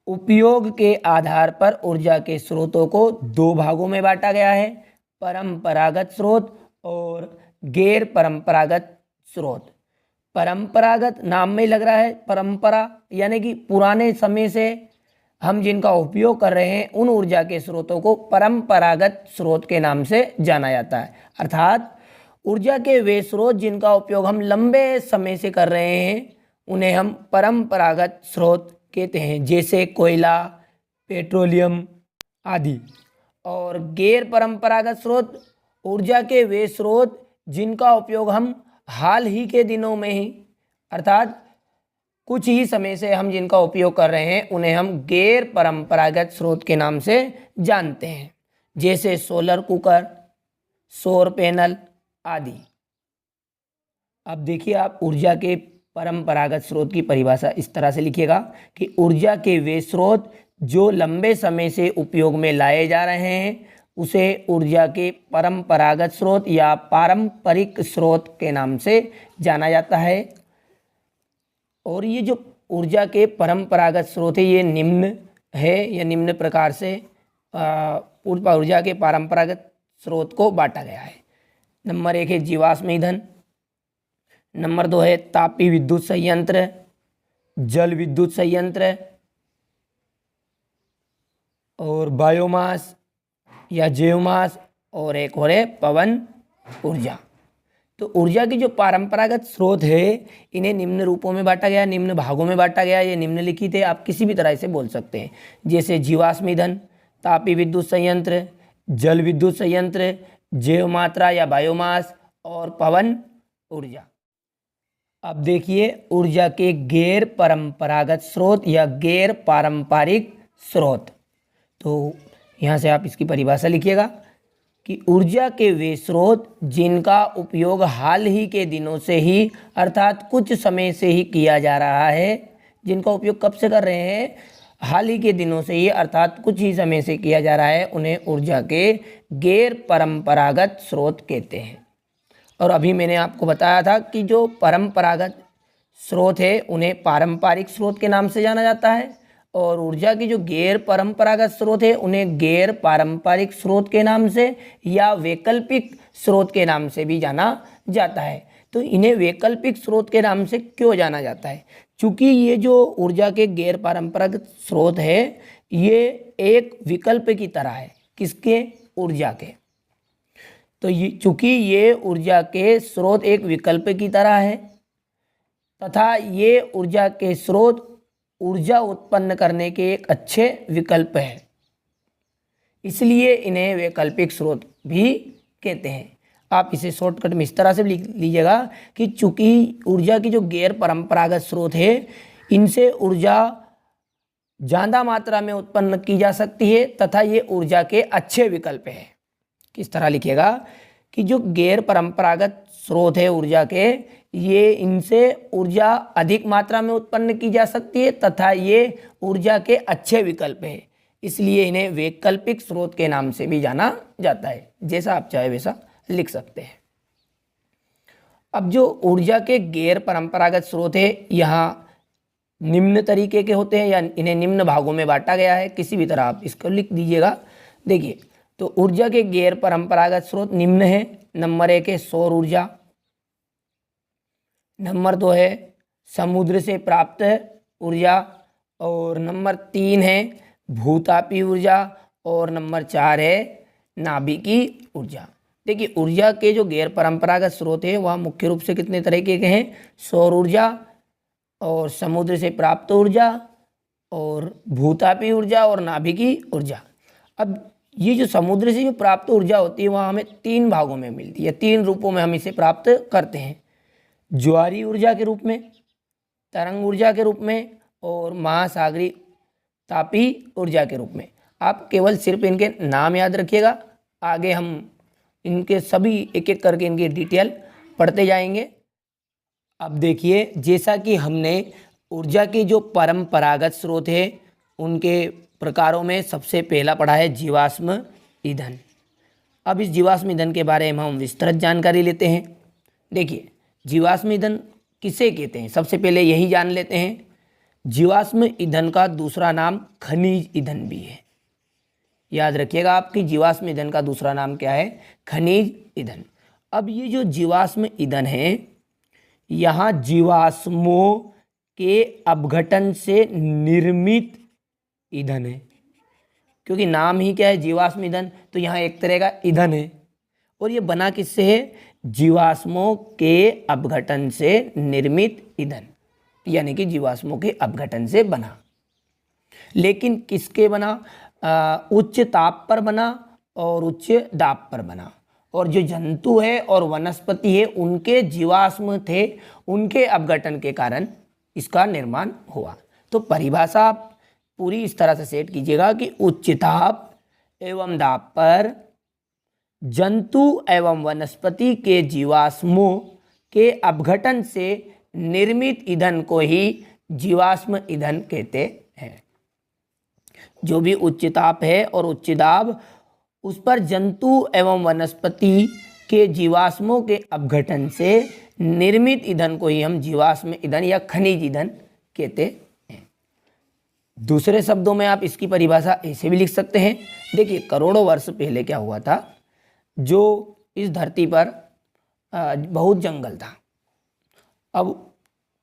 उपयोग के आधार पर ऊर्जा के स्रोतों को दो भागों में बांटा गया है, परंपरागत स्रोत और गैर परंपरागत स्रोत। परंपरागत नाम में ही लग रहा है, परंपरा यानी कि पुराने समय से हम जिनका उपयोग कर रहे हैं उन ऊर्जा के स्रोतों को परंपरागत स्रोत के नाम से जाना जाता है। अर्थात ऊर्जा के वे स्रोत जिनका उपयोग हम लंबे समय से कर रहे हैं उन्हें हम परंपरागत स्रोत कहते हैं, जैसे कोयला, पेट्रोलियम आदि। और गैर परंपरागत स्रोत ऊर्जा के वे स्रोत जिनका उपयोग हम हाल ही के दिनों में ही अर्थात कुछ ही समय से हम जिनका उपयोग कर रहे हैं उन्हें हम गैर परंपरागत स्रोत के नाम से जानते हैं, जैसे सोलर कुकर, सौर पैनल आदि। अब देखिए, आप ऊर्जा के परंपरागत स्रोत की परिभाषा इस तरह से लिखिएगा कि ऊर्जा के वे स्रोत जो लंबे समय से उपयोग में लाए जा रहे हैं उसे ऊर्जा के परंपरागत स्रोत या पारंपरिक स्रोत के नाम से जाना जाता है। और ये जो ऊर्जा के परंपरागत स्रोत है ये निम्न है या निम्न प्रकार से ऊर्जा के परंपरागत स्रोत को बांटा गया है। नंबर 1 है जीवाश्म ईंधन, नंबर 2 है तापीय विद्युत संयंत्र, जल विद्युत संयंत्र और बायोमास या जैवमास, और एक और है पवन ऊर्जा। तो ऊर्जा की जो परंपरागत स्रोत है इन्हें निम्न रूपों में बांटा गया, निम्न भागों में बांटा गया। ये निम्नलिखित है, आप किसी भी तरह से बोल सकते हैं, जैसे जीवाश्म ईंधन, तापीय विद्युत संयंत्र, जल विद्युत संयंत्र, जैव मात्रा या बायोमास और पवन ऊर्जा। अब देखिए ऊर्जा के गैर परंपरागत स्रोत या गैर पारंपरिक स्रोत। तो यहाँ से आप इसकी परिभाषा लिखिएगा कि ऊर्जा के वे स्रोत जिनका उपयोग हाल ही के दिनों से ही अर्थात कुछ समय से ही किया जा रहा है, जिनका उपयोग कब से कर रहे हैं, हाल ही के दिनों से ही अर्थात कुछ ही समय से किया जा रहा है, उन्हें ऊर्जा के गैर परंपरागत स्रोत कहते हैं। और अभी मैंने आपको बताया था कि जो परंपरागत स्रोत है उन्हें पारंपरिक स्रोत के नाम से जाना जाता है, और ऊर्जा की जो गैर परंपरागत स्रोत है उन्हें गैर पारंपरिक स्रोत के नाम से या वैकल्पिक स्रोत के नाम से भी जाना जाता है। तो इन्हें वैकल्पिक स्रोत के नाम से क्यों जाना जाता है? चूँकि ये जो ऊर्जा के गैर परंपरागत स्रोत है ये एक विकल्प की तरह है। किसके? ऊर्जा के। तो ये चूँकि ये ऊर्जा के स्रोत एक विकल्प की तरह है तथा ये ऊर्जा के स्रोत ऊर्जा उत्पन्न करने के एक अच्छे विकल्प है, इसलिए इन्हें वैकल्पिक स्रोत भी कहते हैं। आप इसे शॉर्टकट में इस तरह से लिख लीजिएगा कि चूंकि ऊर्जा की जो गैर परंपरागत स्रोत है इनसे ऊर्जा ज़्यादा मात्रा में उत्पन्न की जा सकती है तथा ये ऊर्जा के अच्छे विकल्प है। किस तरह लिखिएगा कि जो गैर परंपरागत स्रोत है ऊर्जा के, ये इनसे ऊर्जा अधिक मात्रा में उत्पन्न की जा सकती है तथा ये ऊर्जा के अच्छे विकल्प है, इसलिए इन्हें वैकल्पिक स्रोत के नाम से भी जाना जाता है। जैसा आप चाहे वैसा लिख सकते हैं। अब जो ऊर्जा के गैर परंपरागत स्रोत है यहाँ निम्न तरीके के होते हैं या इन्हें निम्न भागों में बांटा गया है, किसी भी तरह आप इसको लिख दीजिएगा। देखिए, तो ऊर्जा के गैर परंपरागत स्रोत निम्न है। नंबर 1 है सौर ऊर्जा, नंबर 2 है समुद्र से प्राप्त ऊर्जा, और नंबर 3 है भूतापीय ऊर्जा, और नंबर 4 है नाभिकीय ऊर्जा। देखिए, ऊर्जा के जो गैर परंपरागत स्रोत है वह मुख्य रूप से कितने तरीके के हैं? सौर ऊर्जा और समुद्र से प्राप्त ऊर्जा और भूतापीय ऊर्जा और नाभिकीय ऊर्जा। अब ये जो समुद्र से जो प्राप्त ऊर्जा होती है वह हमें 3 भागों में मिलती है, 3 रूपों में हम इसे प्राप्त करते हैं। ज्वारीय ऊर्जा के रूप में, तरंग ऊर्जा के रूप में और महासागरीय तापीय ऊर्जा के रूप में। आप केवल सिर्फ इनके नाम याद रखिएगा, आगे हम इनके सभी एक एक करके इनकी डिटेल पढ़ते जाएंगे। अब देखिए, जैसा कि हमने ऊर्जा के जो परंपरागत स्रोत है उनके प्रकारों में सबसे पहला पढ़ा है जीवाश्म ईंधन। अब इस जीवाश्म ईंधन के बारे में हम विस्तृत जानकारी लेते हैं। देखिए, जीवाश्म ईंधन किसे कहते हैं, सबसे पहले यही जान लेते हैं। जीवाश्म ईंधन का दूसरा नाम खनिज ईंधन भी है। याद रखिएगा आपकी जीवाश्म ईंधन का दूसरा नाम क्या है? खनिज ईंधन। अब ये जो जीवाश्म ईंधन है, यहाँ जीवाश्मों के अपघटन से निर्मित ईंधन है, क्योंकि नाम ही क्या है? जीवाश्म ईंधन। तो यहाँ एक तरह का ईंधन है और ये बना किससे है? जीवाश्मों के अपघटन से निर्मित ईंधन, यानी कि जीवाश्मों के अपघटन से बना। लेकिन किसके बना? उच्च ताप पर बना और उच्च दाब पर बना। और जो जंतु है और वनस्पति है उनके जीवाश्म थे, उनके अपघटन के कारण इसका निर्माण हुआ। तो परिभाषा आप पूरी इस तरह से सेट कीजिएगा कि उच्च ताप एवं दाब पर जंतु एवं वनस्पति के जीवाश्मों के अपघटन से निर्मित ईंधन को ही जीवाश्म ईंधन कहते हैं। जो भी उच्च ताप है और उच्च दाब, उस पर जंतु एवं वनस्पति के जीवाश्मों के अपघटन से निर्मित ईंधन को ही हम जीवाश्म ईंधन या खनिज ईंधन कहते हैं। दूसरे शब्दों में आप इसकी परिभाषा ऐसे भी लिख सकते हैं। देखिए, करोड़ों वर्ष पहले क्या हुआ था, जो इस धरती पर बहुत जंगल था। अब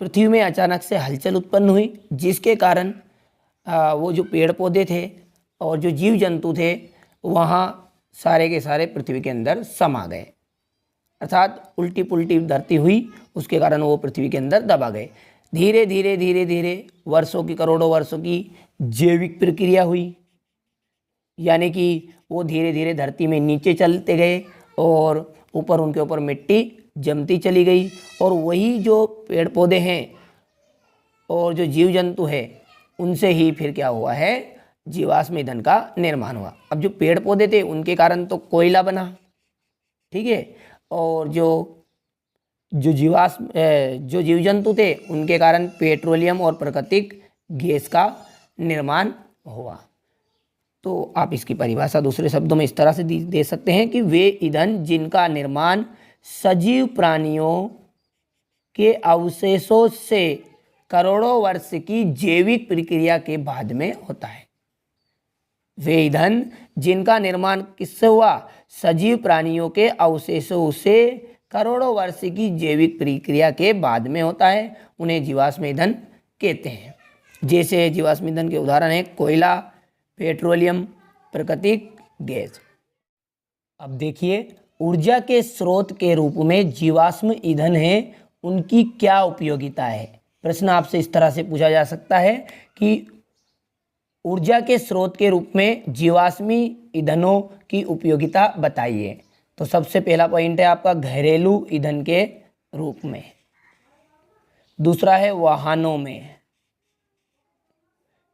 पृथ्वी में अचानक से हलचल उत्पन्न हुई, जिसके कारण वो जो पेड़ पौधे थे और जो जीव जंतु थे वहाँ सारे के सारे पृथ्वी के अंदर समा गए, अर्थात उल्टी पुल्टी धरती हुई, उसके कारण वो पृथ्वी के अंदर दबा गए। धीरे धीरे धीरे धीरे वर्षों की, करोड़ों वर्षों की जैविक प्रक्रिया हुई, यानी कि वो धीरे धीरे धरती में नीचे चलते गए और ऊपर उनके ऊपर मिट्टी जमती चली गई। और वही जो पेड़ पौधे हैं और जो जीव जंतु है, उनसे ही फिर क्या हुआ है? जीवाश्म ईंधन का निर्माण हुआ। अब जो पेड़ पौधे थे उनके कारण तो कोयला बना, ठीक है, और जो जीव जंतु थे उनके कारण पेट्रोलियम और प्राकृतिक गैस का निर्माण हुआ। तो आप इसकी परिभाषा दूसरे शब्दों में इस तरह से दे सकते हैं कि वे ईंधन जिनका निर्माण सजीव प्राणियों के अवशेषों से करोड़ों वर्ष की जैविक प्रक्रिया के बाद में होता है। वे ईंधन जिनका निर्माण किससे हुआ? सजीव प्राणियों के अवशेषों से करोड़ों वर्ष की जैविक प्रक्रिया के बाद में होता है, उन्हें जीवाश्म ईंधन कहते हैं। जैसे जीवाश्म ईंधन के उदाहरण है कोयला, पेट्रोलियम, प्राकृतिक गैस। अब देखिए, ऊर्जा के स्रोत के रूप में जीवाश्म ईंधन है, उनकी क्या उपयोगिता है? प्रश्न आपसे इस तरह से पूछा जा सकता है कि ऊर्जा के स्रोत के रूप में जीवाश्मी ईंधनों की उपयोगिता बताइए। तो सबसे पहला पॉइंट है आपका घरेलू ईंधन के रूप में, दूसरा है वाहनों में,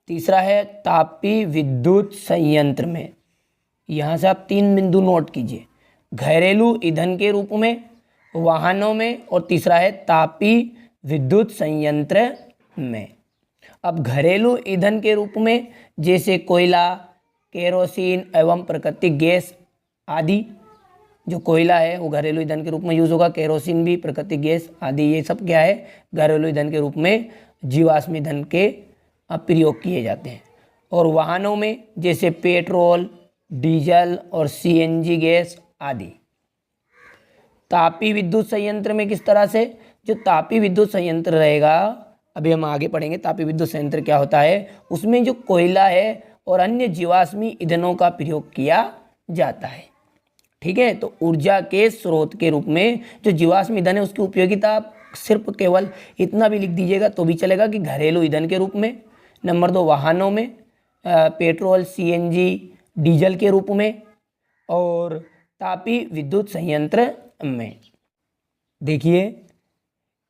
तीसरा है तापीय विद्युत संयंत्र में। यहाँ से आप 3 बिंदु नोट कीजिए, घरेलू ईंधन के रूप में, वाहनों में, और तीसरा है तापीय विद्युत संयंत्र में। अब घरेलू ईंधन के रूप में जैसे कोयला, केरोसिन एवं प्राकृतिक गैस आदि। जो कोयला है वो घरेलू ईंधन के रूप में यूज़ होगा, केरोसिन भी, प्राकृतिक गैस आदि, ये सब क्या है? घरेलू ईंधन के रूप में जीवाश्म ईंधन के प्रयोग किए जाते हैं। और वाहनों में जैसे पेट्रोल, डीजल और सीएनजी गैस आदि। तापीय विद्युत संयंत्र में किस तरह से? जो तापीय विद्युत संयंत्र रहेगा, अभी हम आगे पढ़ेंगे तापीय विद्युत संयंत्र क्या होता है, उसमें जो कोयला है और अन्य जीवाश्मी ईंधनों का प्रयोग किया जाता है, ठीक है। तो ऊर्जा के स्रोत के रूप में जो जीवाश्म ईंधन है उसकी उपयोगिता आप सिर्फ केवल इतना भी लिख दीजिएगा तो भी चलेगा कि घरेलू ईंधन के रूप में। नंबर 2 वाहनों में पेट्रोल, सीएनजी, डीजल के रूप में, और तापीय विद्युत संयंत्र में। देखिए,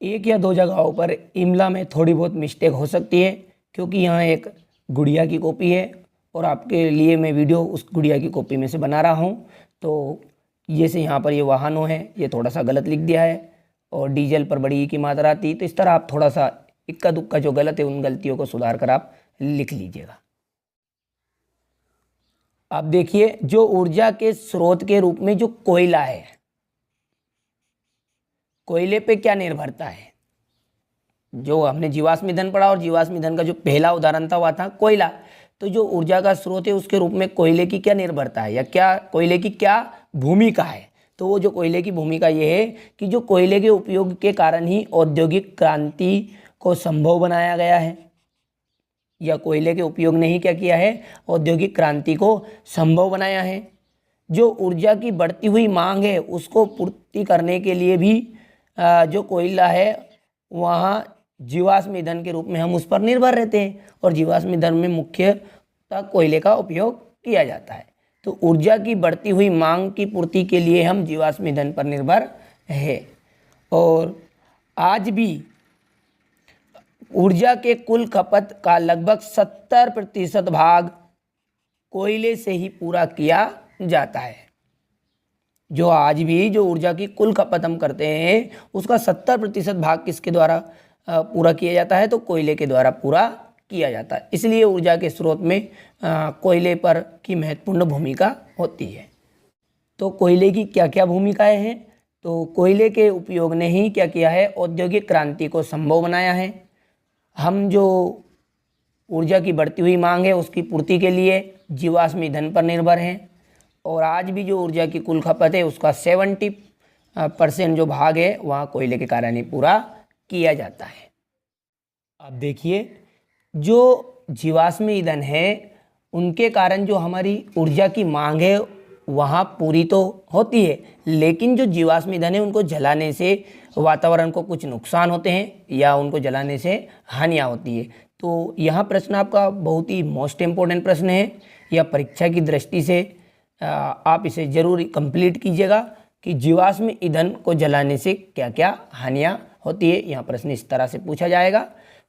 1 या 2 जगहों पर इमला में थोड़ी बहुत मिस्टेक हो सकती है, क्योंकि यहाँ एक गुड़िया की कॉपी है और आपके लिए मैं वीडियो उस गुड़िया की कॉपी में से बना रहा हूँ। तो ये से यहाँ पर ये वाहनों है, ये थोड़ा सा गलत लिख दिया है, और डीजल पर बड़ी की मात्रा आती। तो इस तरह आप थोड़ा सा इक्का दुक्का जो गलत है उन गलतियों को सुधार कर आप लिख लीजिएगा। अब देखिए, जो ऊर्जा के स्रोत के रूप में जो कोयला है, कोयले पे क्या निर्भरता है? जो हमने जीवाश्म ईंधन पढ़ा और जीवाश्म ईंधन का जो पहला उदाहरण था वह था कोयला। तो जो ऊर्जा का स्रोत है उसके रूप में कोयले की क्या निर्भरता है या क्या कोयले की क्या भूमिका है। तो वो जो कोयले की भूमिका ये है कि जो कोयले के उपयोग के कारण ही औद्योगिक क्रांति को संभव बनाया गया है, या कोयले के उपयोग ने ही क्या किया है, औद्योगिक क्रांति को संभव बनाया है। जो ऊर्जा की बढ़ती हुई मांग है उसको पूर्ति करने के लिए भी जो कोयला है वहाँ जीवाश्म ईंधन के रूप में हम उस पर निर्भर रहते हैं, और जीवाश्म ईंधन में मुख्यतः कोयले का उपयोग किया जाता है। तो ऊर्जा की बढ़ती हुई मांग की पूर्ति के लिए हम जीवाश्म ईंधन पर निर्भर है। और आज भी ऊर्जा के कुल खपत का लगभग 70% भाग कोयले से ही पूरा किया जाता है। जो आज भी जो ऊर्जा की कुल खपत हम करते हैं उसका 70% भाग किसके द्वारा पूरा किया जाता है, तो कोयले के द्वारा पूरा किया जाता है। इसलिए ऊर्जा के स्रोत में कोयले पर की महत्वपूर्ण भूमिका होती है। तो कोयले की क्या क्या भूमिकाएं हैं, तो कोयले के उपयोग ने ही क्या किया है, औद्योगिक क्रांति को संभव बनाया है। हम जो ऊर्जा की बढ़ती हुई मांग है उसकी पूर्ति के लिए जीवाश्म ईंधन पर निर्भर हैं, और आज भी जो ऊर्जा की कुल खपत है उसका 70% जो भाग है वहाँ कोयले के कारण ही पूरा किया जाता है। अब देखिए, जो जीवाश्म ईंधन है उनके कारण जो हमारी ऊर्जा की मांग है वहाँ पूरी तो होती है, लेकिन जो जीवाश्म ईंधन है उनको जलाने से वातावरण को कुछ नुकसान होते हैं या उनको जलाने से हानियाँ होती है। तो यहाँ प्रश्न आपका बहुत ही मोस्ट इम्पोर्टेंट प्रश्न है, या परीक्षा की दृष्टि से आप इसे जरूर कंप्लीट कीजिएगा कि जीवाश्म ईंधन को जलाने से क्या क्या हानियाँ होती है। यहाँ प्रश्न इस तरह से पूछा जाएगा।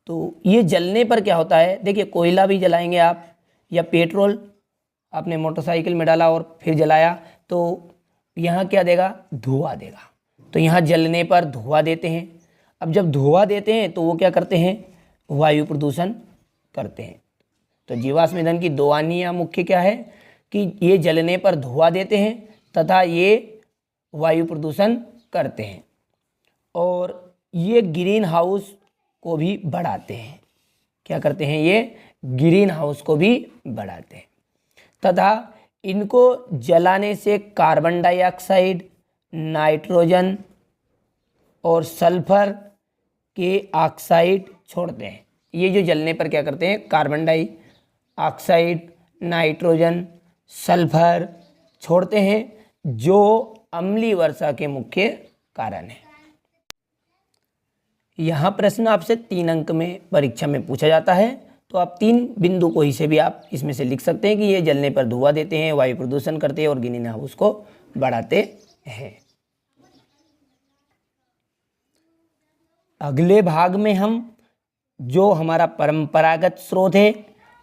तो ये जलने पर क्या होता है, देखिए कोयला भी जलाएंगे आप, या पेट्रोल आपने मोटरसाइकिल में डाला और फिर जलाया तो यहाँ क्या देगा, धुआं देगा। तो यहाँ जलने पर धुआं देते हैं। अब जब धुआं देते हैं तो वो क्या करते हैं, वायु प्रदूषण करते हैं। तो जीवाश्म ईंधन की दो हानियाँ मुख्य क्या है कि ये जलने पर धुआं देते हैं तथा ये वायु प्रदूषण करते हैं, और ये ग्रीन हाउस को भी बढ़ाते हैं। क्या करते हैं, ये ग्रीन हाउस को भी बढ़ाते हैं, तथा इनको जलाने से कार्बन डाइऑक्साइड, नाइट्रोजन और सल्फर के ऑक्साइड छोड़ते हैं। ये जो जलने पर क्या करते हैं, कार्बन डाइऑक्साइड, नाइट्रोजन, सल्फर छोड़ते हैं, जो अम्लीय वर्षा के मुख्य कारण है। यहाँ प्रश्न आपसे 3 अंक में परीक्षा में पूछा जाता है, तो आप 3 बिंदु कोई से भी आप इसमें से लिख सकते हैं कि ये जलने पर धुआं देते हैं, वायु प्रदूषण करते हैं और ग्रीन हाउस को बढ़ाते हैं। अगले भाग में हम जो हमारा परंपरागत स्रोत है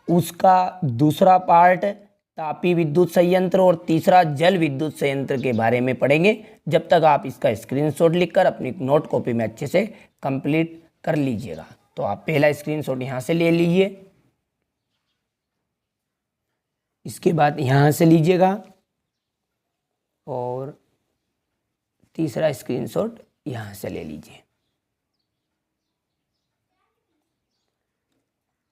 उसका दूसरा पार्ट तापीय विद्युत संयंत्र और तीसरा जल विद्युत संयंत्र के बारे में पढ़ेंगे। जब तक आप इसका स्क्रीनशॉट लिखकर अपनी नोट कॉपी में अच्छे से कंप्लीट कर लीजिएगा। तो आप पहला स्क्रीनशॉट यहाँ से ले लीजिए, इसके बाद यहाँ से लीजिएगा, और तीसरा स्क्रीनशॉट यहाँ से ले लीजिए।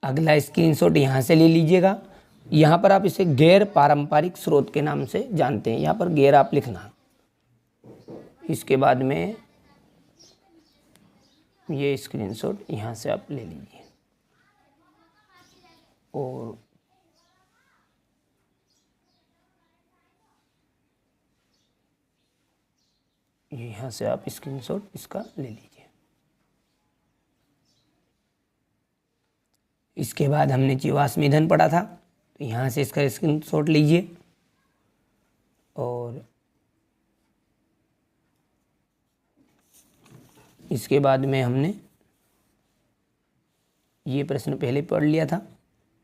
अगला स्क्रीनशॉट यहाँ से ले लीजिएगा। यहाँ पर आप इसे गैर पारंपरिक स्रोत के नाम से जानते हैं, यहाँ पर गैर आप लिखना। इसके बाद में ये स्क्रीनशॉट यहाँ से आप ले लीजिए, और यहाँ से आप स्क्रीनशॉट इसका ले लीजिए। इसके बाद हमने जीवाश्म ईंधन पढ़ा था, तो यहाँ से इसका स्क्रीनशॉट लीजिए, और इसके बाद में हमने ये प्रश्न पहले पढ़ लिया था,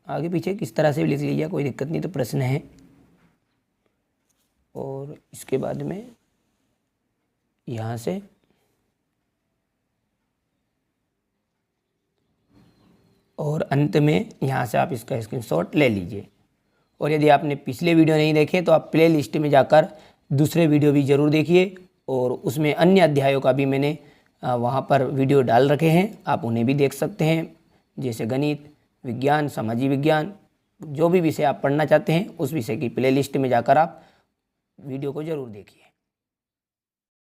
आगे पीछे किस तरह से भी लिख लीजिए, कोई दिक्कत नहीं। तो प्रश्न है, और इसके बाद में यहाँ से और अंत में यहाँ से आप इसका स्क्रीनशॉट ले लीजिए। और यदि आपने पिछले वीडियो नहीं देखे तो आप प्ले लिस्ट में जाकर दूसरे वीडियो भी ज़रूर देखिए, और उसमें अन्य अध्यायों का भी मैंने वहाँ पर वीडियो डाल रखे हैं, आप उन्हें भी देख सकते हैं। जैसे गणित, विज्ञान, सामाजिक विज्ञान, जो भी विषय आप पढ़ना चाहते हैं उस विषय की प्लेलिस्ट में जाकर आप वीडियो को ज़रूर देखिए।